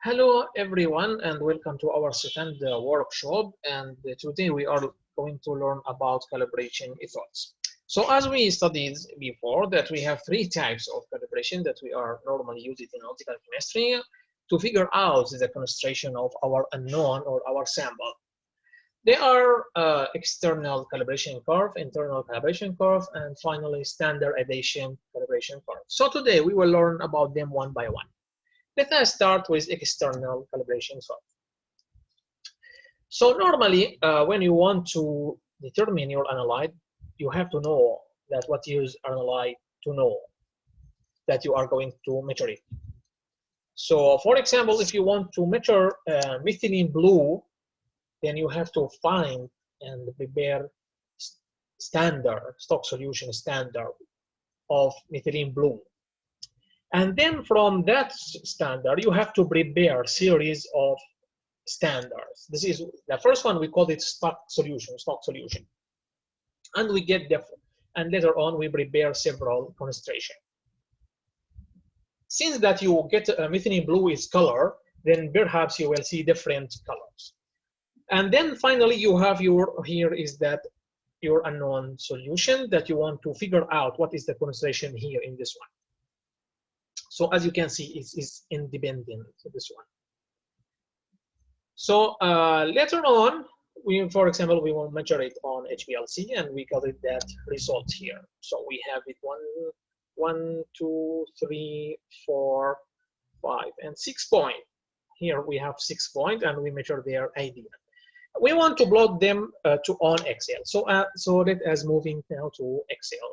Hello everyone and welcome to our second workshop, and today we are going to learn about calibration methods. So as we studied before that we have three types of calibration that we are normally using in analytical chemistry to figure out the concentration of our unknown or our sample. They are external calibration curve, internal calibration curve, and finally standardization calibration curve. So today we will learn about them one by one. Let us start with external calibration curve. So normally, when you want to determine your analyte, you have to know that what you use analyte to know that you are going to measure it. So for example, if you want to measure methylene blue, then you have to find and prepare standard stock solution standard of methylene blue. And then from that standard, you have to prepare series of standards. This is the first one, we call it stock solution. And we get the, and later on we prepare several concentration. Since that you get methylene blue is color, then perhaps you will see different colors. And then finally you have your, here is that your unknown solution that you want to figure out what is the concentration here in this one. So as you can see, it is independent of this one. So later on, for example, we will measure it on HPLC, and we got it that result here. So we have it 1, 2, 3, 4, 5, and 6 point. Here we have 6 point, and we measure their ID. We want to plot them on Excel. So let us moving now to Excel.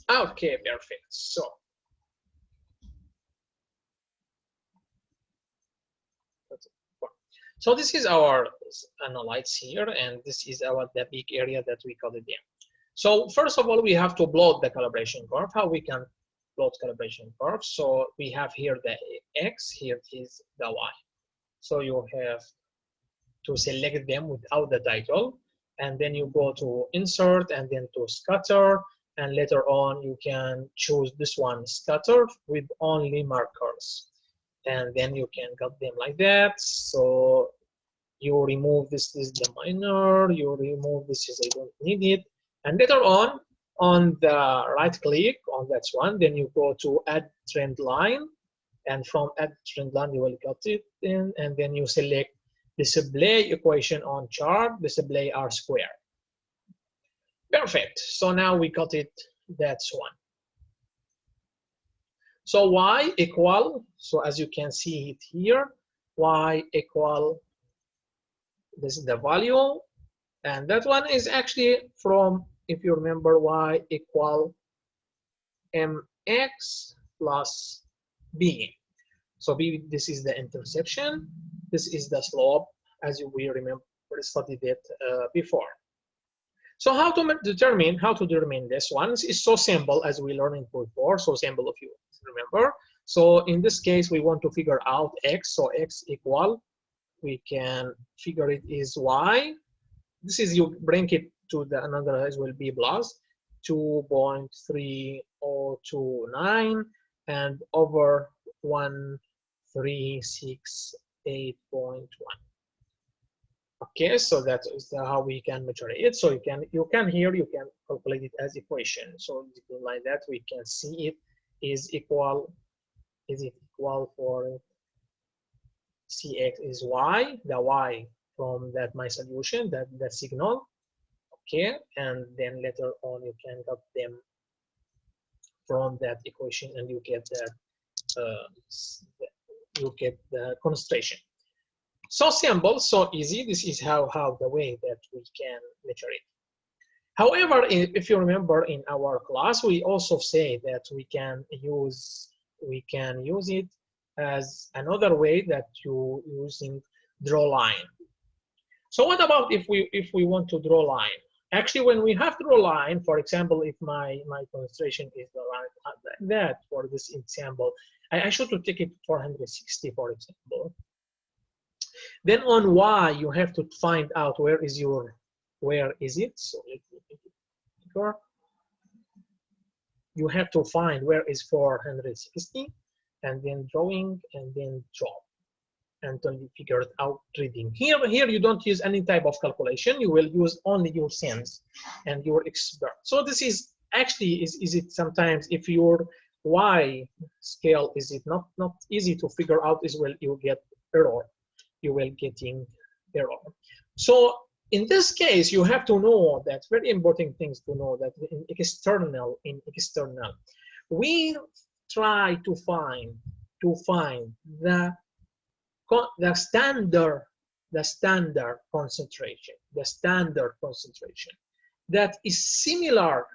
Okay, perfect. So this is our analytes here, and this is the big area that we call it there. So first of all, we have to plot the calibration curve. How we can plot calibration curve? So we have here the X, here is the Y. So you have to select them without the title, and then you go to insert and then to scatter, and later on you can choose this one, scatter with only markers, and then you can cut them like that. So you remove this is the minor, you remove this is I don't need it, and later on the right click on that one, then you go to add trend line, and from add trend line you will cut it in, and then you select display equation on chart, display R square. Perfect. So now we got it, that's one. So Y equal, so as you can see it here, Y equal, this is the value, and that one is actually from, if you remember, Y equal mx plus b. So b, this is the intersection, this is the slope, as we remember studied it before. So how to determine this one is so simple, as we learned before, so simple if you remember. So in this case we want to figure out x, so x equal, we can figure it is y. This is, you bring it to the another, as will be plus 2.3029 and over 1368.1. Okay, so that is how we can measure it. So you can calculate it as equation. So like that we can see it is equal. Is it equal for Cx is y, the y from that my solution, that signal. Okay, and then later on you can cut them from that equation, and you get that you get the concentration. So simple, so easy. This is how the way that we can measure it. However, if you remember in our class, we also say that we can use it as another way that you using draw line. So what about if we want to draw a line? Actually, when we have to draw a line, for example, if my concentration is like that for this example, I should to take it 460, for example. Then on Y, you have to find out where is it. So let me make it bigger. You have to find where is 460, and then drawing, and then draw, until you figure it out reading. Here you don't use any type of calculation. You will use only your sense and your expert. So this is actually is it sometimes if your Y scale is it not easy to figure out, is well you get error. You will getting error. So in this case, you have to know that very important things to know that in external, we try to find the standard concentration, that is similar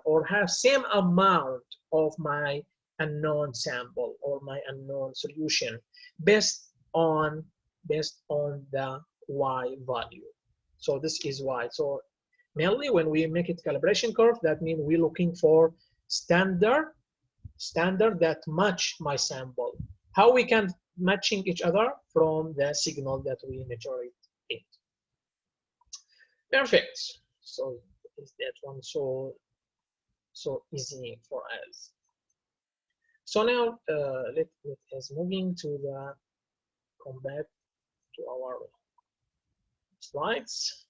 or have same amount of my unknown sample or my unknown solution based on the Y value. So this is Y. So mainly when we make it calibration curve, that means we're looking for standard that match my sample. How we can matching each other? From the signal that we measure it. Perfect. So is that one so easy for us? So now let us moving to the come back to our slides.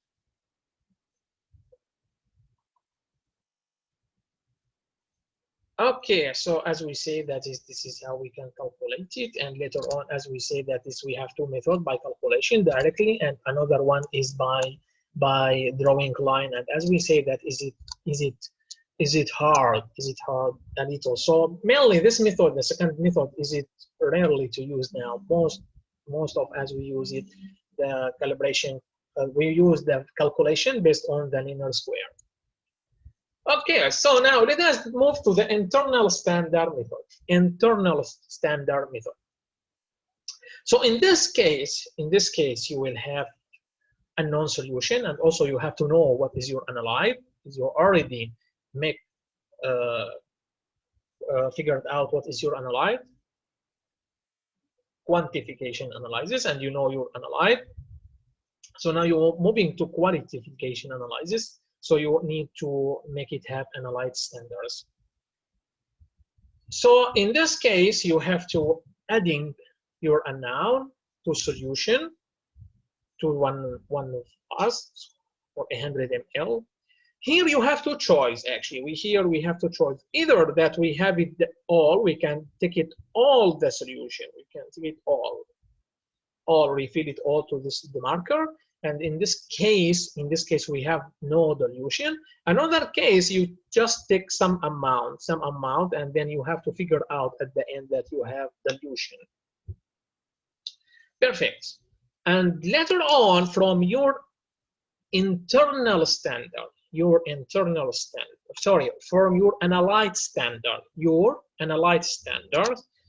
Okay, so as we say that this is how we can calculate it, and later on as we say that we have two methods, by calculation directly, and another one is by drawing line. And as we say that is it hard a little. So mainly this method, the second method, is it rarely to use now. Most of as we use it, the calibration, we use the calculation based on the linear square. Okay, so now let us move to the internal standard method. So in this case, you will have a known solution, and also you have to know what is your analyte. You already make figured out what is your analyte, quantification analysis, and you know your analyte. So now you're moving to qualification analysis. So you need to make it have analyte standards. So in this case, you have to adding your unknown to solution to one of us for 100 ml. Here you have to choose. Actually, we have to choose either that we have it all. We can take it all the solution. We can take it all refill it all to the marker. And in this case, we have no dilution. Another case, you just take some amount, and then you have to figure out at the end that you have dilution. Perfect. And later on, from your internal standard, from your analyte standard,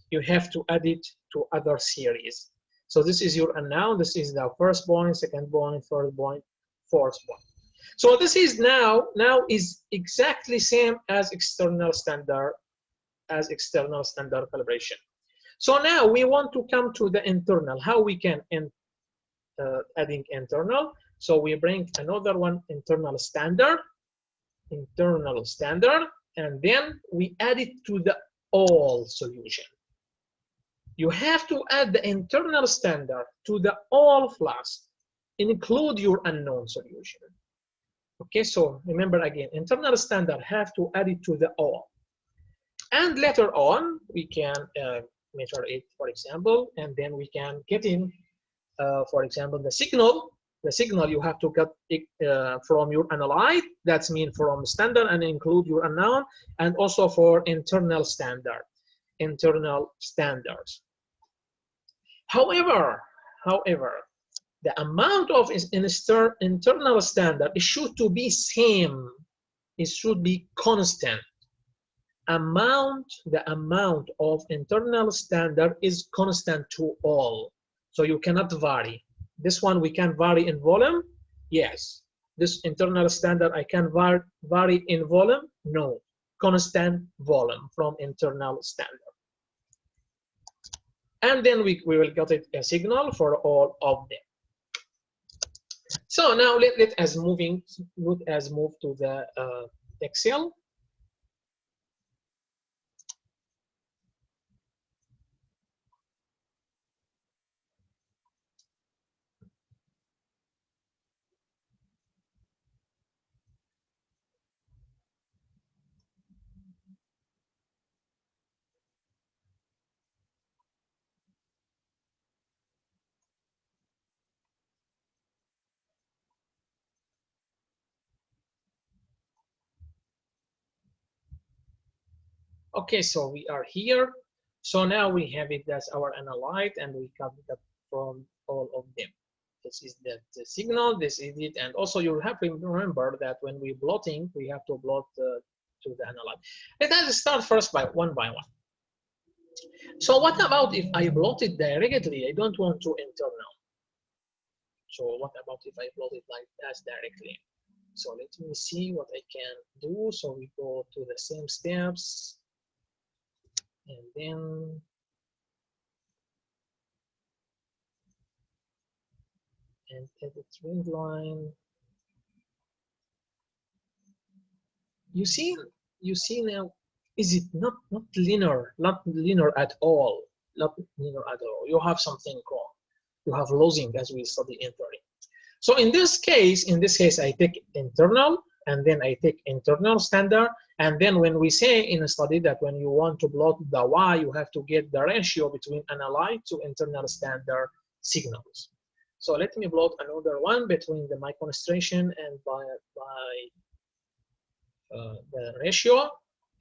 you have to add it to other series. So this is your unknown. This is the first point, second point, third point, fourth point. So this is now is exactly same as external standard calibration. So now we want to come to the internal. How we can adding internal? So we bring another one, internal standard, and then we add it to the all solution. You have to add the internal standard to the all flask, include your unknown solution. Okay, so remember again, internal standard have to add it to the all. And later on, we can measure it, for example, and then we can get in, for example, the signal. The signal you have to get it from your analyte, that's mean from standard, and include your unknown, and also for internal standards. However, the amount of internal standard, it should to be same. It should be constant. The amount of internal standard is constant to all. So you cannot vary. This one we can vary in volume. Yes. This internal standard I can vary in volume. No. Constant volume from internal standard. And then we will get it a signal for all of them. So now let us move to the Excel. Okay, so we are here. So now we have it as our analyte, and we got that from all of them. This is the signal, this is it, and also you have to remember that when we're plotting, we have to plot to the analyte. Let us start first by one. So what about if I plot it directly? I don't want to internal. So what about if I plot it like that directly? So let me see what I can do. So we go to the same steps. And then edit trend line. You see now, is it not linear? Not linear at all. Not linear at all. You have something wrong. You have losing, as we study in theory. So in this case, I take internal, and then I take internal standard, and then when we say in a study that when you want to plot the Y, you have to get the ratio between analyte to internal standard signals. So let me plot another one between my concentration and by the ratio,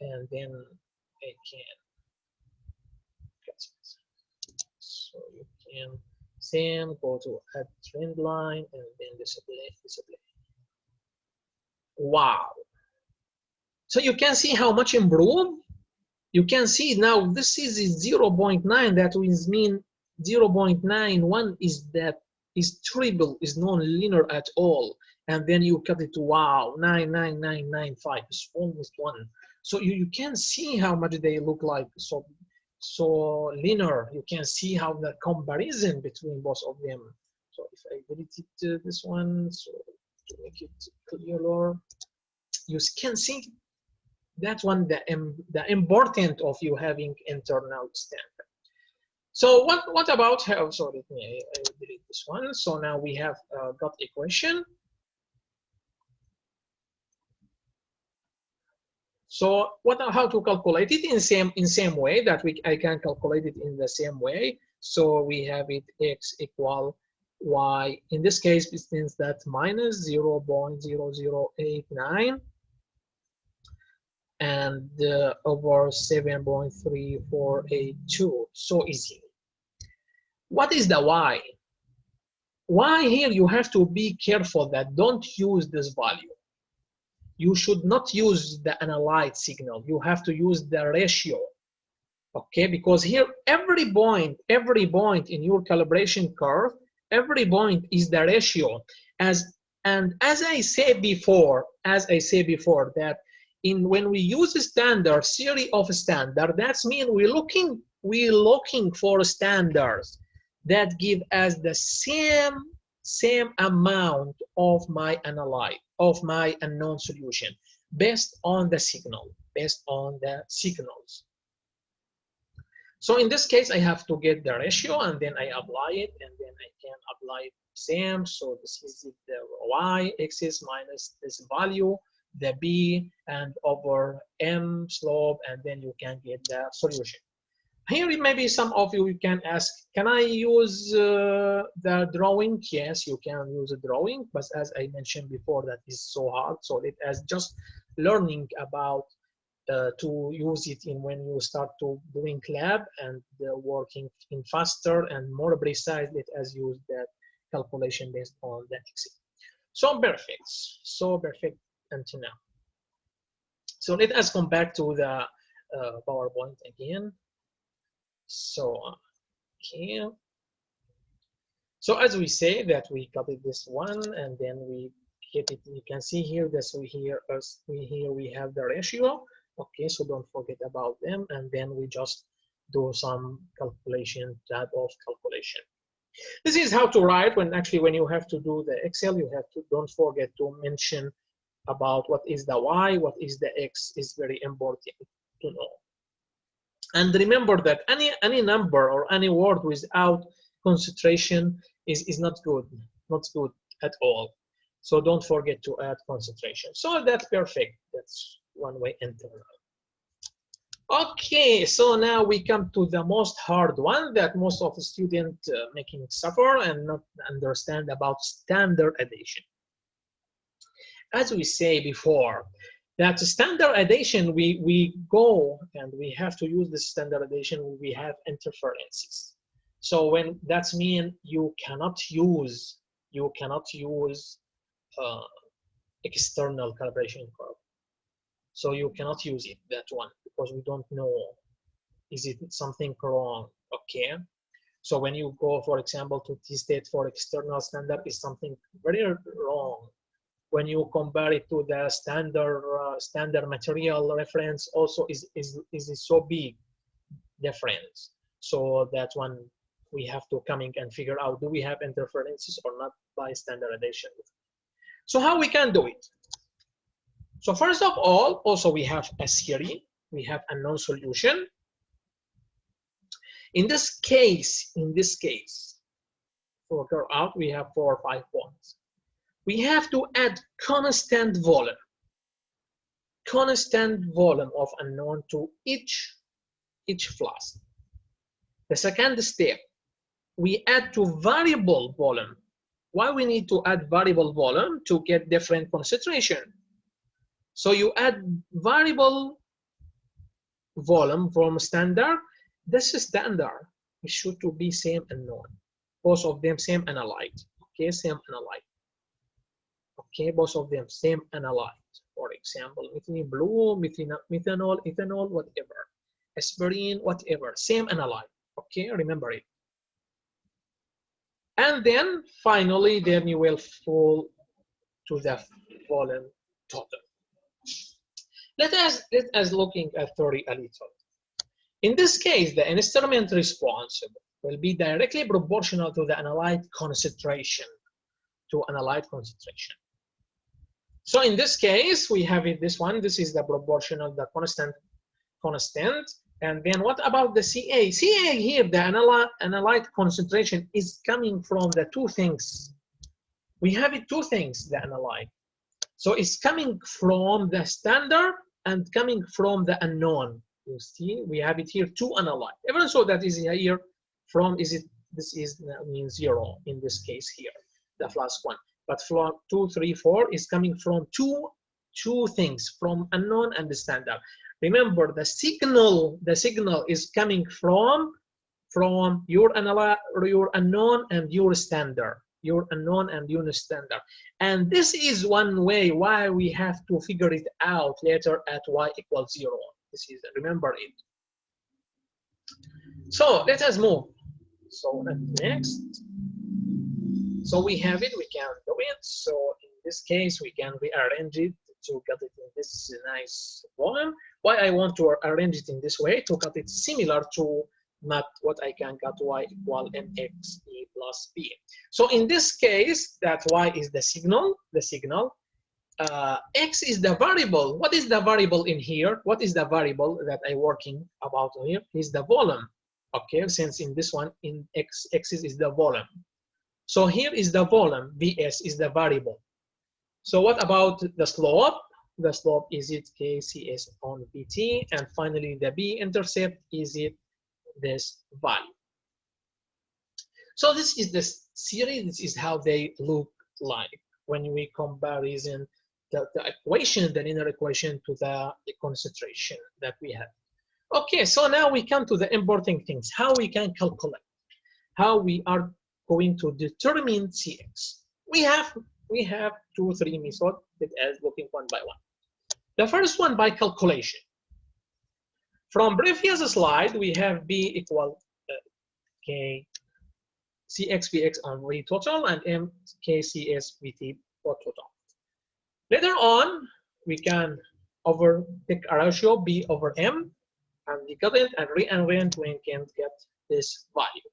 and then I can. So you can same, go to add trend line, and then display. Wow. So you can see how much improved. You can see now this is 0.9. That means 0.91 is triple, is non-linear at all. And then you cut it to wow, 99995. It's almost one. So you can see how much they look like so linear. You can see how the comparison between both of them. So if I delete this one, so to make it clearer, you can see that one, the importance of you having internal standard. So what about how? So let me I delete this one. So now we have got equation. So how to calculate it in same way that I can calculate it in the same way. So we have it x equal y. In this case, it means that minus 0.0089 and over 7.3482. So easy. What is the y? Y here you have to be careful that don't use this value. You should not use the analyte signal. You have to use the ratio, okay? Because here every point in your calibration curve, every point is the ratio. As I said before, that when we use a standard series of standard, that means we're looking for standards that give us the same amount of my analyte, of my unknown solution, based on the signals. So in this case, I have to get the ratio, and then I apply it, and then I can apply same. So this is the y axis minus this value, the b, and over m slope, and then you can get the solution. Here, maybe some of you can ask, can I use the drawing? Yes, you can use a drawing, but as I mentioned before, that is so hard. So it as just learning about to use it in when you start to doing lab and working in faster and more precise. Let us use that calculation based on that Excel. So perfect until now. So let us come back to the PowerPoint again. So okay, So as we say that we copy this one and then we get it. You can see here that we have the ratio. Okay, so don't forget about them, and then we just do some calculation, type of calculation. This is how to write when you have to do the Excel. You have to, don't forget to mention about what is the Y, what is the X is very important to know. And remember that any number or any word without concentration is not good at all. So don't forget to add concentration. So that's perfect. That's one way internal. Okay, so now we come to the most hard one that most of the students making suffer and not understand about standardization. As we say before, that standardization, we go and we have to use the standardization when we have interferences. So when that's mean you cannot use external calibration curve. So you cannot use it, that one, because we don't know, is it something wrong, okay? So when you go, for example, to t-state for external standard is something very wrong. When you compare it to the standard material reference also is so big difference. So that one we have to coming and figure out, do we have interferences or not by standardization. So how we can do it? So first of all, also we have a theory, we have a known solution. In this case, figure out we have 4 or 5 points. We have to add constant volume of unknown to each flask. The second step, we add to variable volume. Why we need to add variable volume? To get different concentration. So you add variable volume from standard. This is standard. It should to be same unknown. Both of them same analyte. Okay, same analyte. Okay, both of them same analyte. For example, methylene blue, methanol, ethanol, whatever. Aspirin, whatever, same analyte. Okay, remember it. And then finally, then you will fall to the volume total. Let us looking at theory a little. In this case, the instrument responsible will be directly proportional to the analyte concentration. So in this case, we have it, this one. This is the proportional, the constant. And then what about the CA? CA here, the analyte concentration is coming from the two things. We have it two things, the analyte. So it's coming from the standard and coming from the unknown. You see, we have it here, two analyte. Even so that is here from, this is means 0 in this case here, the flask one. But from 2, 3, 4 is coming from two things, from unknown and the standard. Remember, the signal is coming from your unknown and your standard. And this is one way why we have to figure it out later at y equals 0. This is, remember it. So let us move. So next. So we have it, we can do it. So in this case, we can rearrange it to get it in this nice volume. Why I want to arrange it in this way? To get it similar to not what I can get y equal mx e plus b. So in this case, that y is the signal, x is the variable. What is the variable in here? What is the variable that I'm working about here? Is the volume. Okay, since in this one, in x is the volume. So here is the volume, Vs is the variable. So what about the slope? The slope is it Kcs on Pt, and finally the b-intercept is it this value. So this is the series, this is how they look like when we comparison the equation, the linear equation to the concentration that we have. Okay, so now we come to the important things, how we can calculate, how we are going to determine Cx. We have 2, 3 methods that as looking one by one. The first one by calculation. From previous slide, we have B equal K CXVX on V total and MKCSVT for total. Later on, we can take a ratio B over M and we cut it and rearrange when we can get this value.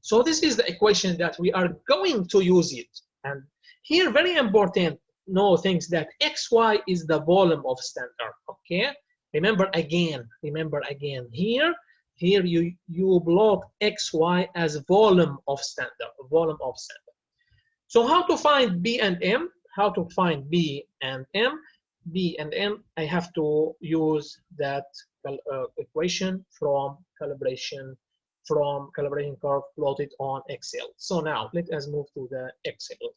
So this is the equation that we are going to use it. And here, very important, know things that XY is the volume of standard, okay? Remember again, here you block XY as volume of standard, So how to find B and M? How to find B and M? B and M, I have to use that equation from calibration curve plotted on Excel. So now let us move to the Excel.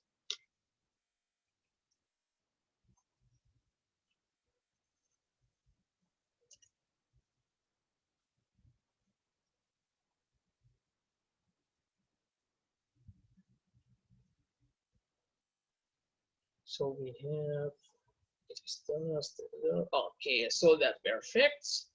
So we have okay, so that's perfect.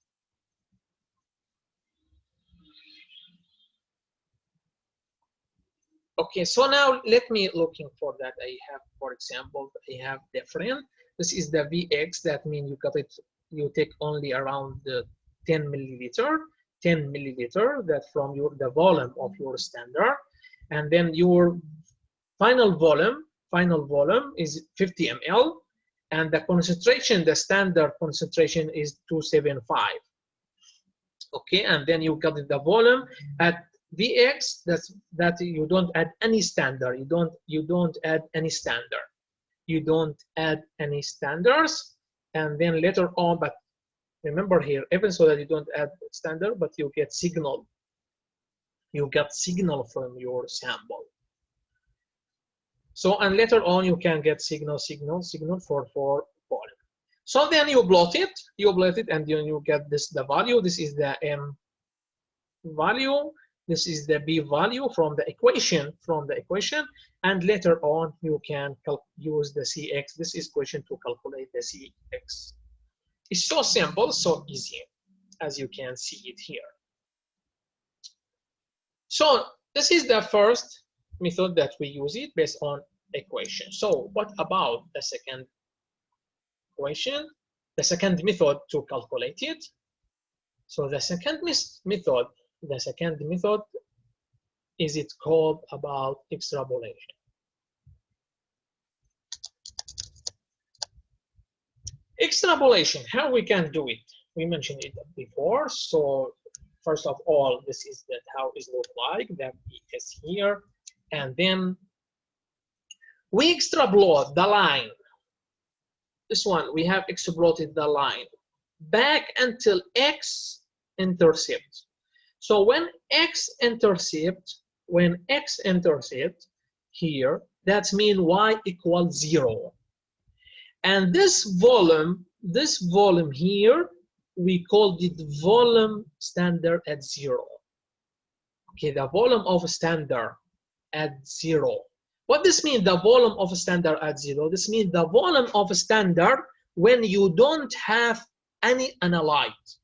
Okay, so now let me looking for that. I have, for example, I have different. This is the VX. That means you got it. You take only around the 10 milliliter. That from the volume of your standard, and then your final volume is 50 ml, and the concentration, the standard concentration is 275. Okay, and then you got the volume at VX. That you don't add any standard. You don't add any standard. You don't add any standards, and then later on, but remember here, even so that you don't add standard, but you get signal. You get signal from your sample. So, and later on you can get signal for volume. So then you plot it, and then you get the value. This is the M value. This is the B value from the equation. And later on you can use the CX. This is equation to calculate the CX. It's so simple, so easy, as you can see it here. So this is the first method that we use it based on equation. So what about the second equation? The second method to calculate it. So the second method is it called about extrapolation. Extrapolation, how we can do it? We mentioned it before. So first of all, this is how it looks like. That is here, and then we extrapolate the line. This one, we have extrapolated the line back until X intercept. So when X intercept here, that means Y equals 0. And this volume here, we called it volume standard at 0. Okay, the volume of standard at 0. What this means, the volume of standard at 0? This means the volume of standard when you don't have any analyte,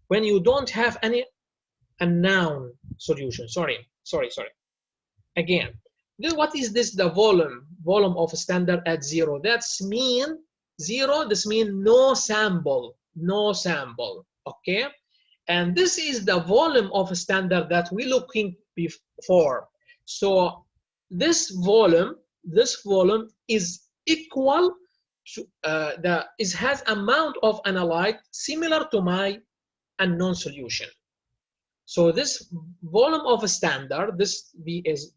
when you don't have any unknown solution. Sorry. Again, what is this? The volume of standard at 0. That's mean 0. This means no sample. Okay, and this is the volume of standard that we're looking for. So this volume is equal to has amount of analyte similar to my unknown solution. So this volume of a standard, this V is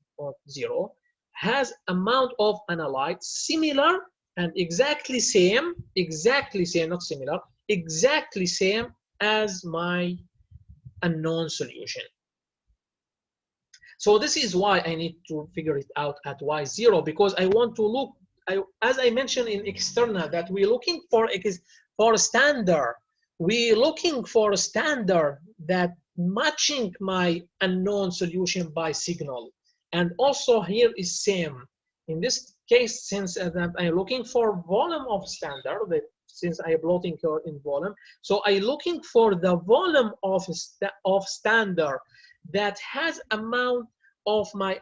0, has amount of analyte similar and exactly same, not similar, exactly same as my unknown solution. So this is why I need to figure it out at Y0, because I want to look, as I mentioned in external, that we're looking for standard. We're looking for a standard that matching my unknown solution by signal. And also here is same. In this case, since I'm looking for volume of standard, since I'm plotting here in volume, so I'm looking for the volume of standard that has amount of my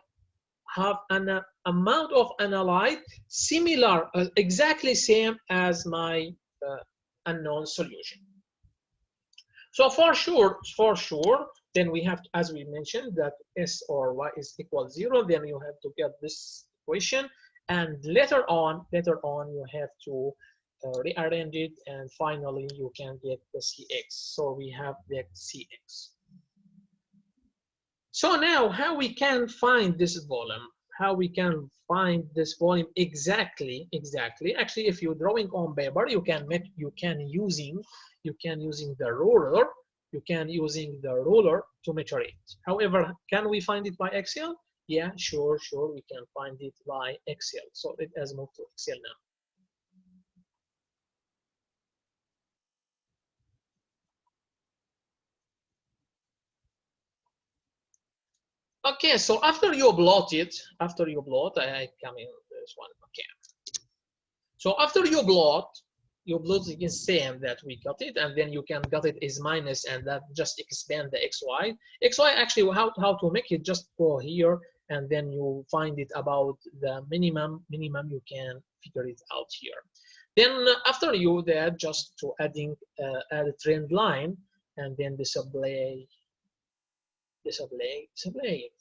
have an amount of analyte similar, exactly same as my unknown solution. So for sure, then we have to, as we mentioned, that S or Y is equal 0, then you have to get this equation, and later on you have to rearrange it, and finally you can get the Cx. So we have the Cx. So now how we can find this volume? How we can find this volume exactly? Actually, if you're drawing on paper, you can using the ruler. You can using the ruler to measure it. However, can we find it by Excel? Yeah, sure, we can find it by Excel. So it has moved to Excel now. Okay, so after you plot it, I come in this one. Okay. So after you plot the same that we got it, and then you can get it is minus, and that just expand the xy. Xy actually how to make it, just go here, and then you find it about the minimum you can figure it out here. Then after you that, just to add a trend line, and then display.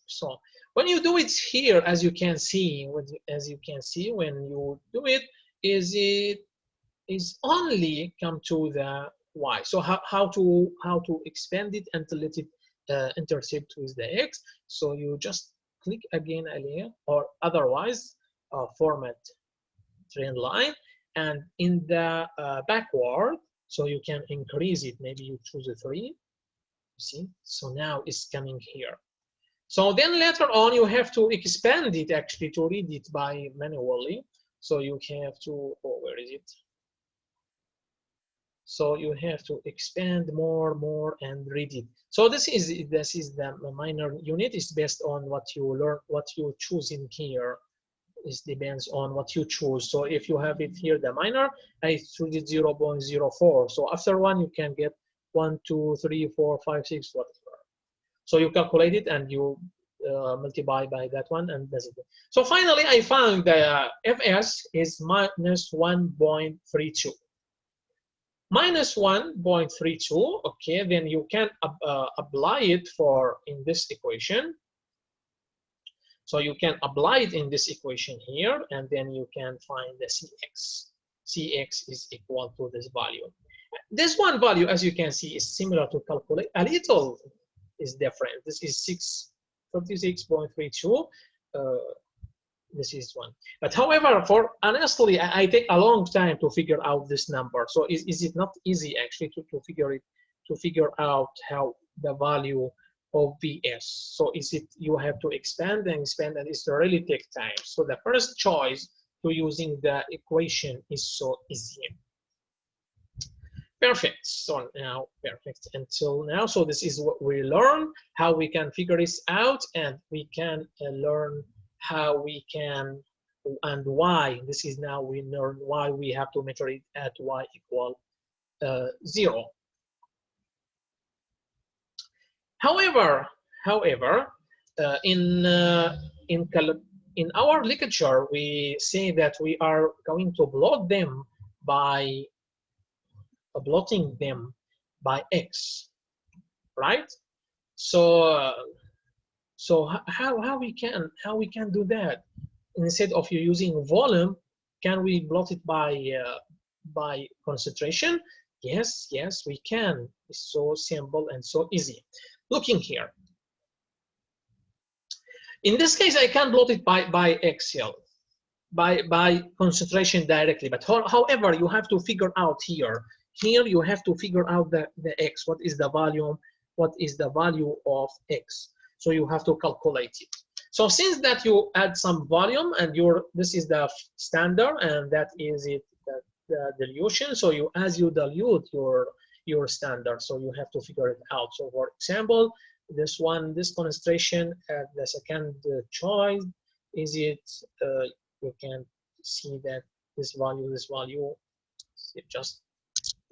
So when you do it here, as you can see, when you do it, is only come to the y. So how to expand it until it intercept with the x. So you just click again a layer, or otherwise format trend line, and in the backward, so you can increase it. Maybe you choose a 3. See, so now it's coming here. So then later on you have to expand it actually to read it by manually. So you have to, oh, where is it? So you have to expand more and read it. So this is the minor unit. Is based on what you learn, what you choose in here. It depends on what you choose. So if you have it here, the minor, I choose it 0.04. So after one, you can get 1, 2, 3, 4, 5, 6, whatever. So you calculate it and you multiply by that one, and that's it. So finally, I found the Fs is minus 1.32. Minus 1.32. Okay, then you can apply it in this equation. So you can apply it in this equation here, and then you can find the Cx. Cx is equal to this value. This one value, as you can see, is similar to calculate. A little is different. This is 36.32. This is one. But however, honestly, I take a long time to figure out this number. So is it not easy actually to figure out how the value of Vs? So is it you have to expand, and it's really take time. So the first choice to using the equation is so easy. Perfect. So now, perfect until now. So this is what we learn, how we can figure this out, and we can learn how we can and why. This is now we learn why we have to measure it at y equal 0. However, in our lecture, we say that we are going to plot them by plotting them by x, right? So how we can do that? Instead of you using volume, can we plot it by concentration? Yes, we can. It's so simple and so easy. Looking here. In this case, I can plot it by Excel, by concentration directly. But however, you have to figure out here. Here you have to figure out the x. What is the volume? What is the value of x? So you have to calculate it. So since that you add some volume, and this is the standard, and that is it, the dilution. So as you dilute your standard, so you have to figure it out. So for example, this concentration at the second choice, is it you can see that this value,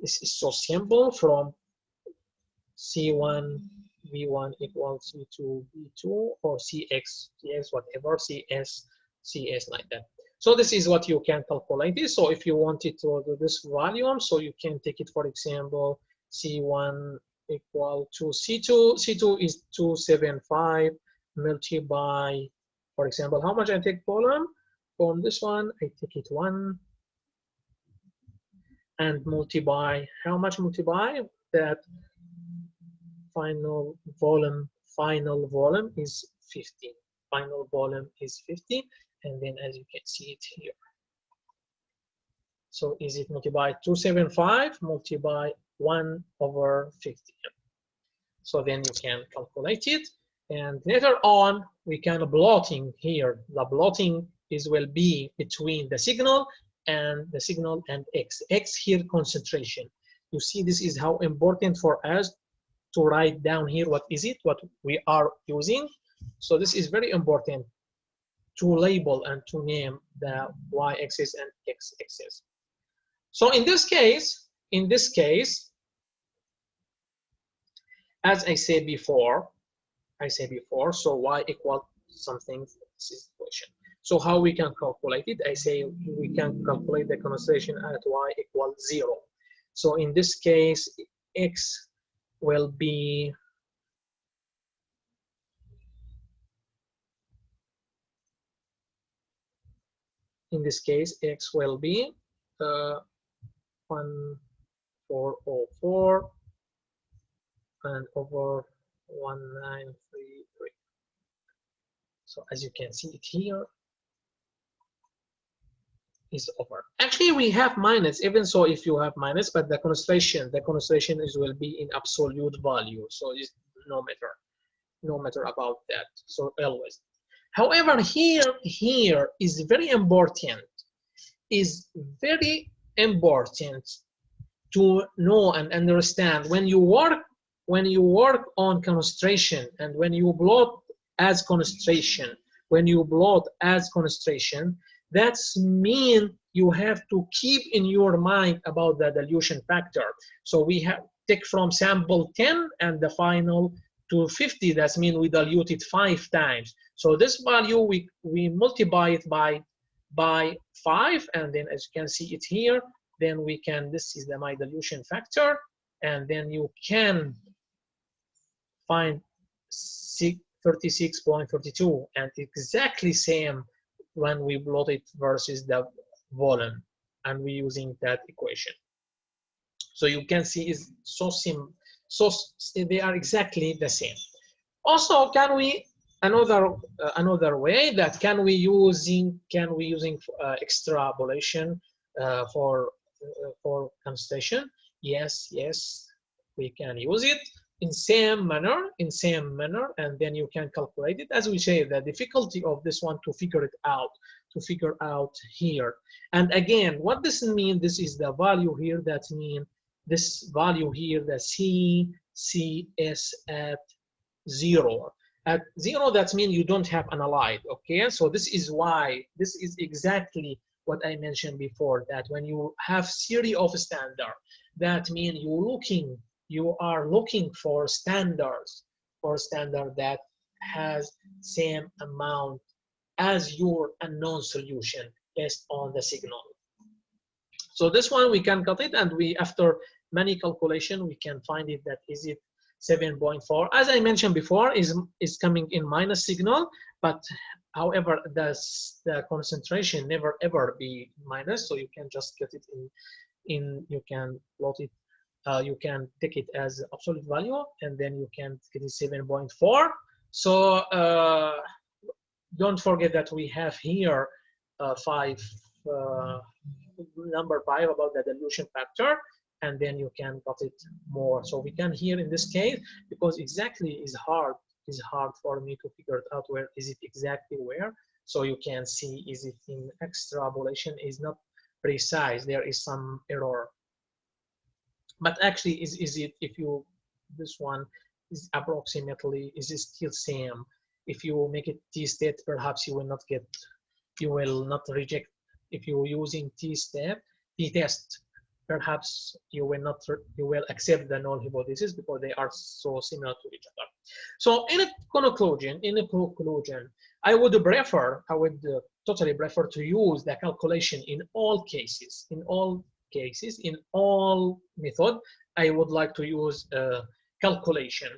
this is so simple from C1 V1 equals V2, V2, or CX, whatever, CS like that. So this is what you can calculate this. So if you wanted to do this volume, so you can take it, for example, C1 equal to C2. C2 is 275 multiply, for example, how much I take volume from this one? I take it 1 and multiply. How much multiply? That final volume is 50. Final volume is 50, and then as you can see it here. So is it multiply 275 multiply 1/50? So then you can calculate it, and later on we can plotting here. The plotting will be between the signal and X. X here concentration. You see, this is how important for us to write down here what we are using. So this is very important to label and to name the y-axis and x-axis. So in this case, as I said before, so y equal something, this is the question. So how we can calculate it? I say we can calculate the concentration at y equals 0. So in this case, x will be x will be 1404 and over 1933. So as you can see it here is over. Actually, we have minus, even so if you have minus, but the concentration will be in absolute value. So it's no matter about that. So always. However, here is very important. To know and understand when you work on concentration and when you plot as concentration, that's mean you have to keep in your mind about the dilution factor. So we have take from sample 10 and the final to 50. That's mean we dilute it 5 times. So this value we multiply it by 5, and then as you can see it here, then we can, this is my dilution factor, and then you can find 36.32, and exactly same when we plot it versus the volume, and we're using that equation. So you can see is so simple, so they are exactly the same. Also, can we another way that can we using extrapolation for concentration? Yes, we can use it in same manner, and then you can calculate it. As we say, the difficulty of this one to figure out here. And again, what this mean? This is the value here. That mean this value here, the CS at 0. At 0, that means you don't have analyte. Okay, so this is why, this is exactly what I mentioned before, that when you have series of standard, that means you are looking for standards, that has same amount as your unknown solution based on the signal. So this one we can cut it, and we, after many calculation, we can find it that is it 7.4. As I mentioned before, is coming in minus signal, but however, the concentration never ever be minus, so you can just get it in you can plot it, you can take it as absolute value, and then you can get it 7.4. So don't forget that we have here number 5 about the dilution factor, and then you can cut it more. So we can here in this case, because exactly is hard for me to figure it out where is it exactly where. So you can see is it in extrapolation is not precise, there is some error. But actually is it, if you, this one is approximately, is it still same? If you make it t-state, perhaps you will not reject. If you're using t-test, perhaps you will accept the null hypothesis because they are so similar to each other. So in a conclusion, I would totally prefer to use the calculation in all cases, in all method. I would like to use calculation.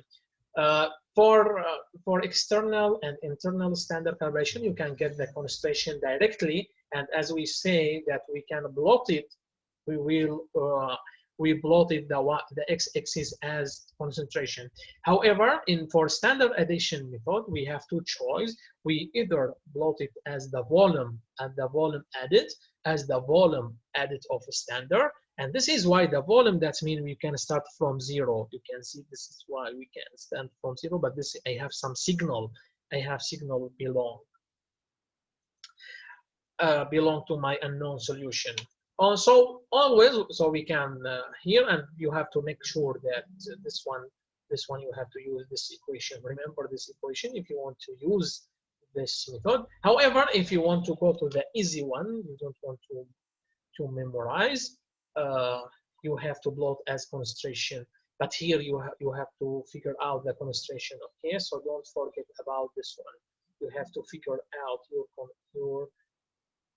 For external and internal standard calibration, you can get the concentration directly, and as we say that we can plot it, we plotted the x-axis as concentration. However, for standard addition method, we have two choices. We either plot it as the volume and the volume added, as the volume added of a standard, and this is why the volume, that means we can start from zero. You can see this is why we can start from zero, but this I have some signal. I have signal belong to my unknown solution. So always, so we can here, and you have to make sure that this one you have to use this equation. Remember this equation if you want to use this method. However, if you want to go to the easy one, you don't want to memorize, you have to plot as concentration. But here you have to figure out the concentration. Okay, so don't forget about this one. You have to figure out your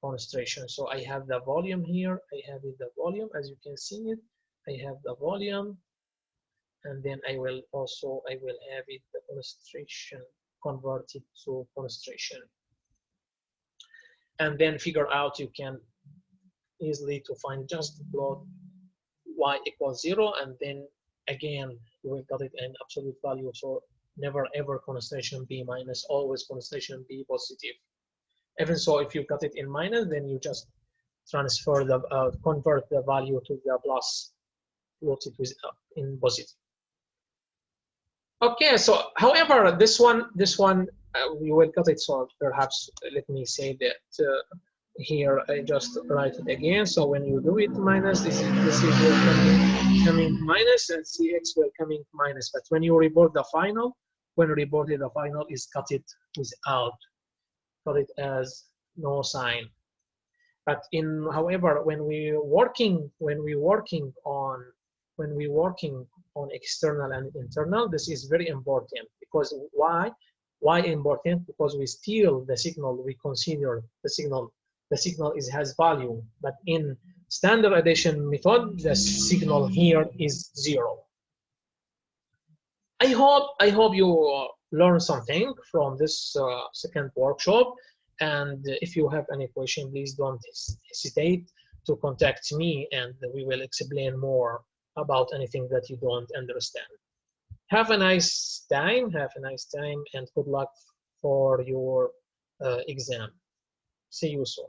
concentration. So I have the volume here. I have the volume, as you can see it. I have the volume, and then I will have it the concentration converted to concentration, and then figure out. You can easily to find just plot y equals 0, and then again you will get it in absolute value. So never ever concentration B minus, always concentration B positive. Even so, if you got it in minus, then you just transfer the convert the value to the plus, plot it with in positive. Okay, so however, this one we will cut it. So perhaps let me say that here I just write it again. So when you do it minus, this will coming minus, and CX will coming minus. But when you report the final, the final is cut it without. It as no sign. But however, when we working on external and internal, this is very important. Because why important? Because we steal the signal, we consider the signal has value, but in standard addition method, the signal here is 0. I hope you learn something from this second workshop, and if you have any question, please don't hesitate to contact me, and we will explain more about anything that you don't understand. Have a nice time, and good luck for your exam. See you soon.